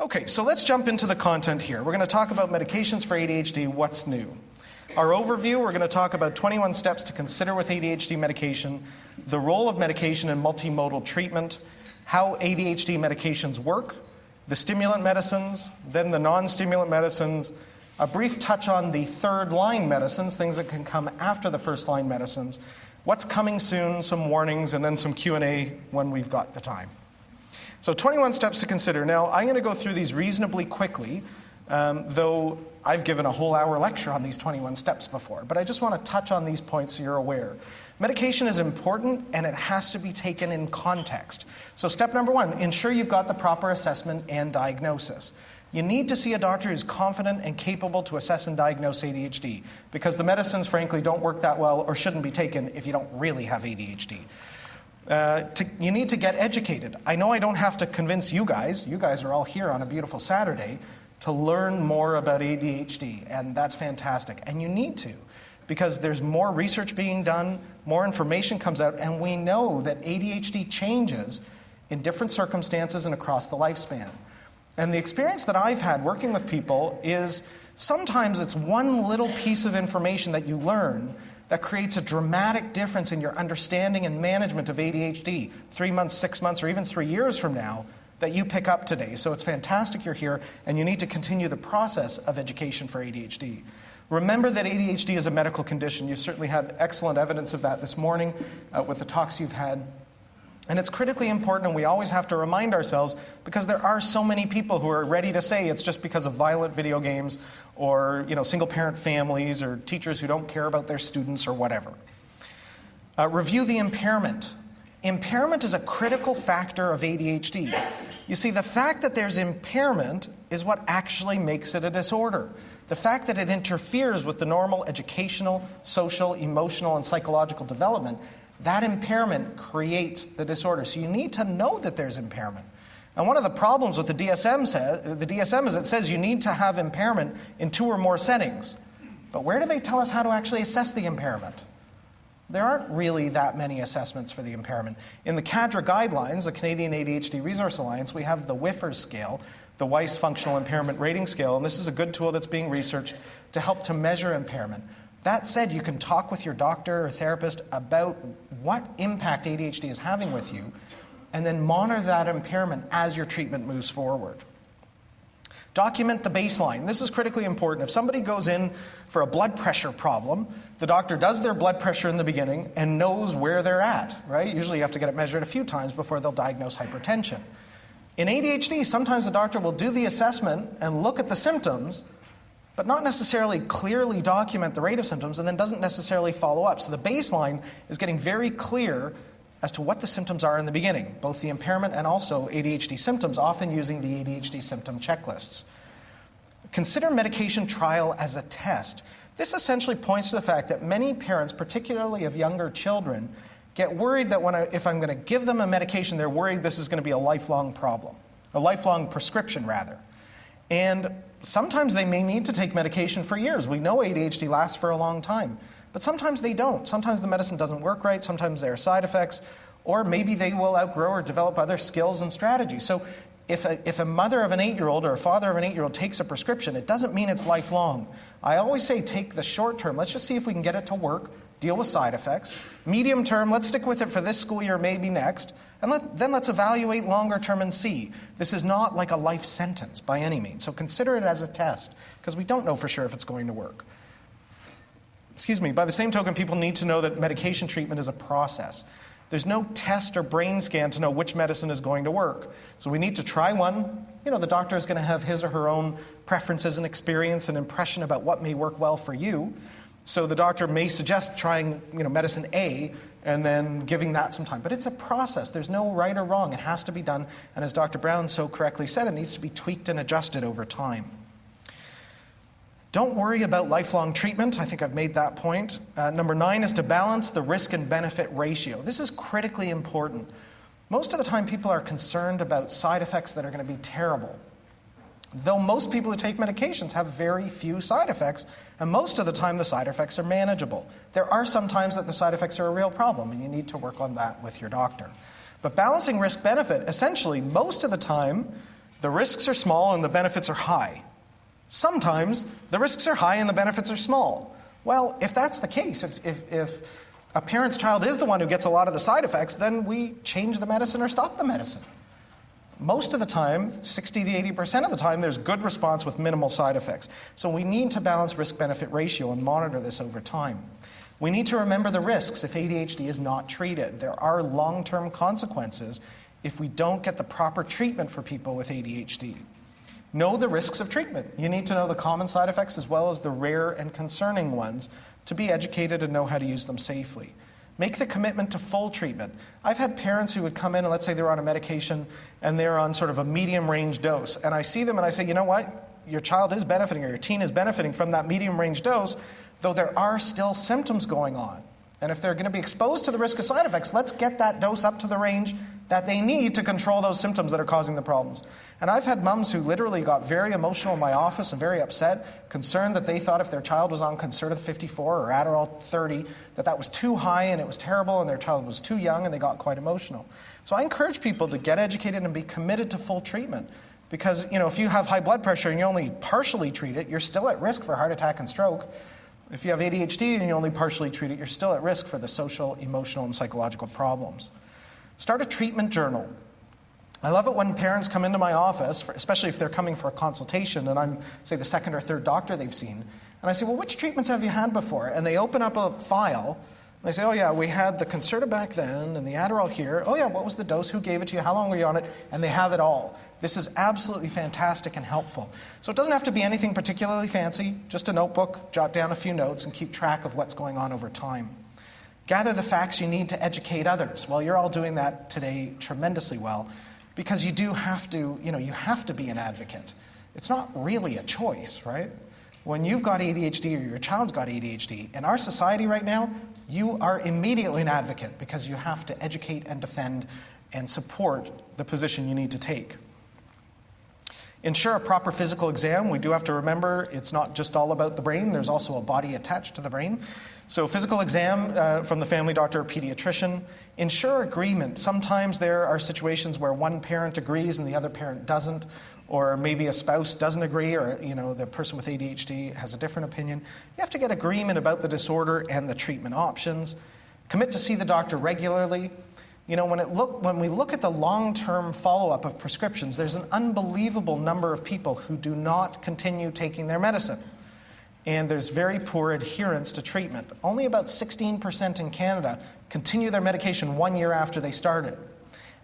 Okay, so let's jump into the content here. We're going to talk about medications for ADHD, what's new. Our overview, we're going to talk about 21 steps to consider with ADHD medication, the role of medication in multimodal treatment, how ADHD medications work, the stimulant medicines, then the non-stimulant medicines, a brief touch on the third-line medicines, things that can come after the first-line medicines, what's coming soon, some warnings, and then some Q&A when we've got the time. So 21 steps to consider. Now, I'm going to go through these reasonably quickly, though I've given a whole hour lecture on these 21 steps before. But I just want to touch on these points so you're aware. Medication is important, and it has to be taken in context. So step number 1, ensure you've got the proper assessment and diagnosis. You need to see a doctor who's confident and capable to assess and diagnose ADHD, because the medicines, frankly, don't work that well or shouldn't be taken if you don't really have ADHD. You need to get educated. I know I don't have to convince you guys are all here on a beautiful Saturday, to learn more about ADHD, and that's fantastic. And you need to, because there's more research being done, more information comes out, and we know that ADHD changes in different circumstances and across the lifespan. And the experience that I've had working with people is sometimes it's one little piece of information that you learn that creates a dramatic difference in your understanding and management of ADHD 3 months, 6 months, or even 3 years from now that you pick up today. So it's fantastic you're here, and you need to continue the process of education for ADHD. Remember that ADHD is a medical condition. You've certainly had excellent evidence of that this morning with the talks you've had. And it's critically important, and we always have to remind ourselves, because there are so many people who are ready to say it's just because of violent video games or single-parent families or teachers who don't care about their students or whatever. Review the impairment. Impairment is a critical factor of ADHD. You see, the fact that there's impairment is what actually makes it a disorder. The fact that it interferes with the normal educational, social, emotional, and psychological development, that impairment creates the disorder. So you need to know that there's impairment. And one of the problems with the DSM is it says you need to have impairment in 2 or more settings. But where do they tell us how to actually assess the impairment? There aren't really that many assessments for the impairment. In the CADRA guidelines, the Canadian ADHD Resource Alliance, we have the WIFR scale, the Weiss Functional Impairment Rating Scale, and this is a good tool that's being researched to help to measure impairment. That said, you can talk with your doctor or therapist about what impact ADHD is having with you, and then monitor that impairment as your treatment moves forward. Document the baseline. This is critically important. If somebody goes in for a blood pressure problem, the doctor does their blood pressure in the beginning and knows where they're at, right? Usually you have to get it measured a few times before they'll diagnose hypertension. In ADHD, sometimes the doctor will do the assessment and look at the symptoms, but not necessarily clearly document the rate of symptoms, and then doesn't necessarily follow up. So the baseline is getting very clear as to what the symptoms are in the beginning, both the impairment and also ADHD symptoms, often using the ADHD symptom checklists. Consider medication trial as a test. This essentially points to the fact that many parents, particularly of younger children, get worried that if I'm going to give them a medication, they're worried this is going to be a lifelong problem, a lifelong prescription rather. And sometimes they may need to take medication for years. We know ADHD lasts for a long time. But sometimes they don't. Sometimes the medicine doesn't work right. Sometimes there are side effects. Or maybe they will outgrow or develop other skills and strategies. So if a mother of an 8-year-old or a father of an 8-year-old takes a prescription, it doesn't mean it's lifelong. I always say take the short term. Let's just see if we can get it to work, deal with side effects. Medium term, let's stick with it for this school year, maybe next. And then let's evaluate longer term and see. This is not like a life sentence by any means. So consider it as a test, because we don't know for sure if it's going to work. By the same token, people need to know that medication treatment is a process. There's no test or brain scan to know which medicine is going to work. So we need to try one. The doctor is going to have his or her own preferences and experience and impression about what may work well for you. So the doctor may suggest trying, medicine A and then giving that some time. But it's a process. There's no right or wrong. It has to be done. And as Dr. Brown so correctly said, it needs to be tweaked and adjusted over time. Don't worry about lifelong treatment. I think I've made that point. Number 9 is to balance the risk and benefit ratio. This is critically important. Most of the time people are concerned about side effects that are going to be terrible. Though most people who take medications have very few side effects, and most of the time the side effects are manageable. There are some times that the side effects are a real problem, and you need to work on that with your doctor. But balancing risk-benefit, essentially, most of the time, The risks are small and the benefits are high. Sometimes the risks are high and the benefits are small. Well, if that's the case, if a parent's child is the one who gets a lot of the side effects, then we change the medicine or stop the medicine. Most of the time, 60 to 80% of the time, there's good response with minimal side effects. So we need to balance risk-benefit ratio and monitor this over time. We need to remember the risks if ADHD is not treated. There are long-term consequences if we don't get the proper treatment for people with ADHD. Know the risks of treatment. You need to know the common side effects as well as the rare and concerning ones to be educated and know how to use them safely. Make the commitment to full treatment. I've had parents who would come in and let's say they're on a medication and they're on sort of a medium range dose. And I see them and I say, you know what? Your child is benefiting or your teen is benefiting from that medium range dose, though there are still symptoms going on. And if they're going to be exposed to the risk of side effects, let's get that dose up to the range that they need to control those symptoms that are causing the problems. And I've had mums who literally got very emotional in my office and very upset, concerned that they thought if their child was on Concerta 54 or Adderall 30, that was too high and it was terrible and their child was too young and they got quite emotional. So I encourage people to get educated and be committed to full treatment. Because, if you have high blood pressure and you only partially treat it, you're still at risk for heart attack and stroke. If you have ADHD and you only partially treat it, you're still at risk for the social, emotional, and psychological problems. Start a treatment journal. I love it when parents come into my office, especially if they're coming for a consultation, and I'm, say, the second or third doctor they've seen. And I say, well, which treatments have you had before? And they open up a file, and they say, oh, yeah, we had the Concerta back then, and the Adderall here. Oh, yeah, what was the dose? Who gave it to you? How long were you on it? And they have it all. This is absolutely fantastic and helpful. So it doesn't have to be anything particularly fancy, just a notebook, jot down a few notes, and keep track of what's going on over time. Gather the facts you need to educate others. Well, you're all doing that today tremendously well, because you do have to, you have to be an advocate. It's not really a choice, right? When you've got ADHD or your child's got ADHD, in our society right now, you are immediately an advocate because you have to educate and defend and support the position you need to take. Ensure a proper physical exam. We do have to remember it's not just all about the brain. There's also a body attached to the brain. So physical exam from the family doctor or pediatrician. Ensure agreement. Sometimes there are situations where one parent agrees and the other parent doesn't, or maybe a spouse doesn't agree, or the person with ADHD has a different opinion. You have to get agreement about the disorder and the treatment options. Commit to see the doctor regularly. When we look at the long-term follow-up of prescriptions, there's an unbelievable number of people who do not continue taking their medicine. And there's very poor adherence to treatment. Only about 16% in Canada continue their medication 1 year after they started.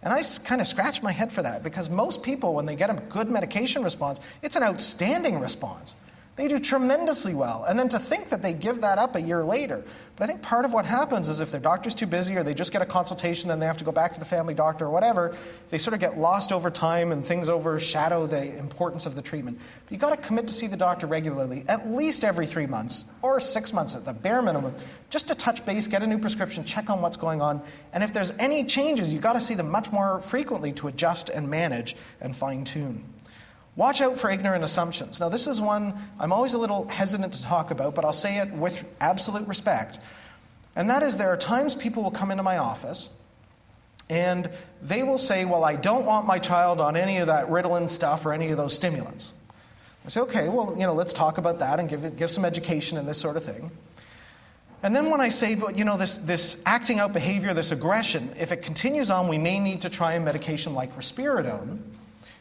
And I kind of scratch my head for that, because most people, when they get a good medication response, it's an outstanding response. They do tremendously well. And then to think that they give that up a year later. But I think part of what happens is if their doctor's too busy or they just get a consultation, then they have to go back to the family doctor or whatever, they sort of get lost over time and things overshadow the importance of the treatment. But you've got to commit to see the doctor regularly, at least every 3 months or 6 months at the bare minimum, just to touch base, get a new prescription, check on what's going on. And if there's any changes, you've got to see them much more frequently to adjust and manage and fine-tune. Watch out for ignorant assumptions. Now, this is one I'm always a little hesitant to talk about, but I'll say it with absolute respect. And that is, there are times people will come into my office and they will say, well, I don't want my child on any of that Ritalin stuff or any of those stimulants. I say, okay, well, let's talk about that and give some education and this sort of thing. And then when I say, but this acting out behavior, this aggression, if it continues on, we may need to try a medication like risperidone,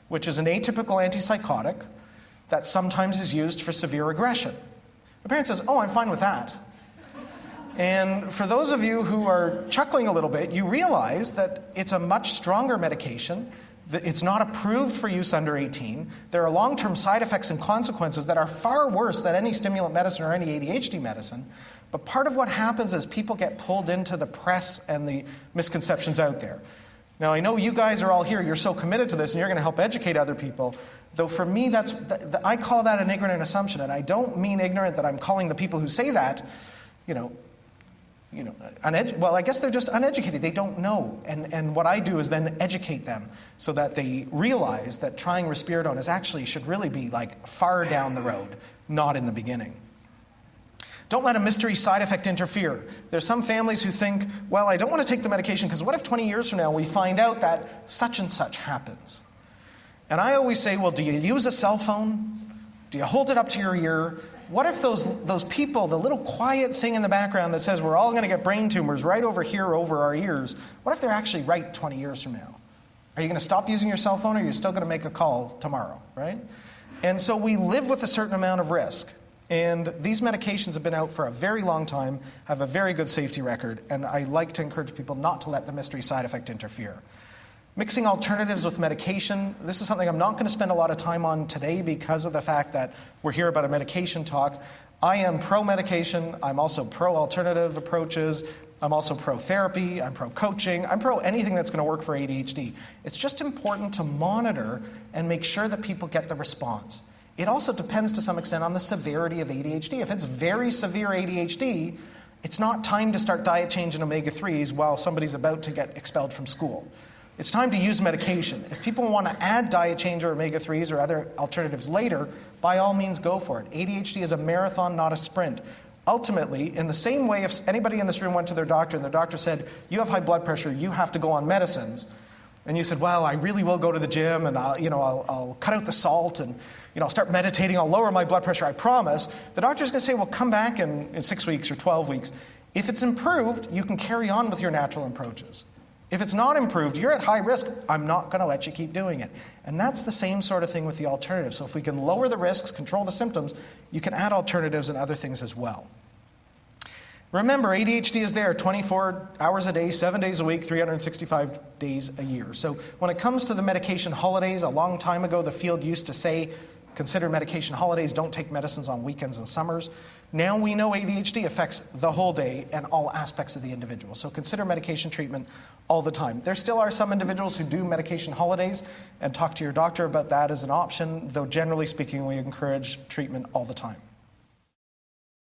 which is an atypical antipsychotic that sometimes is used for severe aggression. The parent says, oh, I'm fine with that. And for those of you who are chuckling a little bit, you realize that it's a much stronger medication, that it's not approved for use under 18. There are long-term side effects and consequences that are far worse than any stimulant medicine or any ADHD medicine. But part of what happens is people get pulled into the press and the misconceptions out there. Now, I know you guys are all here, you're so committed to this, and you're going to help educate other people. Though for me, I call that an ignorant assumption. And I don't mean ignorant that I'm calling the people who say that, well, I guess they're just uneducated. They don't know. And what I do is then educate them so that they realize that trying risperidone should really be like far down the road, not in the beginning. Don't let a mystery side effect interfere. There's some families who think, well, I don't want to take the medication because what if 20 years from now we find out that such and such happens? And I always say, well, do you use a cell phone? Do you hold it up to your ear? What if those people, the little quiet thing in the background that says we're all going to get brain tumors right over here over our ears, what if they're actually right 20 years from now? Are you going to stop using your cell phone, or are you still going to make a call tomorrow, right? And so we live with a certain amount of risk. And these medications have been out for a very long time, have a very good safety record, and I like to encourage people not to let the mystery side effect interfere. Mixing alternatives with medication, this is something I'm not going to spend a lot of time on today because of the fact that we're here about a medication talk. I am pro-medication. I'm also pro-alternative approaches. I'm also pro-therapy. I'm pro-coaching. I'm pro anything that's going to work for ADHD. It's just important to monitor and make sure that people get the response. It also depends to some extent on the severity of ADHD. If it's very severe ADHD, it's not time to start diet change and omega-3s while somebody's about to get expelled from school. It's time to use medication. If people want to add diet change or omega-3s or other alternatives later, by all means go for it. ADHD is a marathon, not a sprint. Ultimately, in the same way if anybody in this room went to their doctor and the doctor said, you have high blood pressure, you have to go on medicines, and you said, well, I really will go to the gym and I'll cut out the salt and I'll start meditating, I'll lower my blood pressure, I promise. The doctor's going to say, well, come back in 6 weeks or 12 weeks. If it's improved, you can carry on with your natural approaches. If it's not improved, you're at high risk. I'm not going to let you keep doing it. And that's the same sort of thing with the alternatives. So if we can lower the risks, control the symptoms, you can add alternatives and other things as well. Remember, ADHD is there 24 hours a day, 7 days a week, 365 days a year. So when it comes to the medication holidays, a long time ago, the field used to say, consider medication holidays, don't take medicines on weekends and summers. Now we know ADHD affects the whole day and all aspects of the individual. So consider medication treatment all the time. There still are some individuals who do medication holidays, and talk to your doctor about that as an option, though generally speaking, we encourage treatment all the time.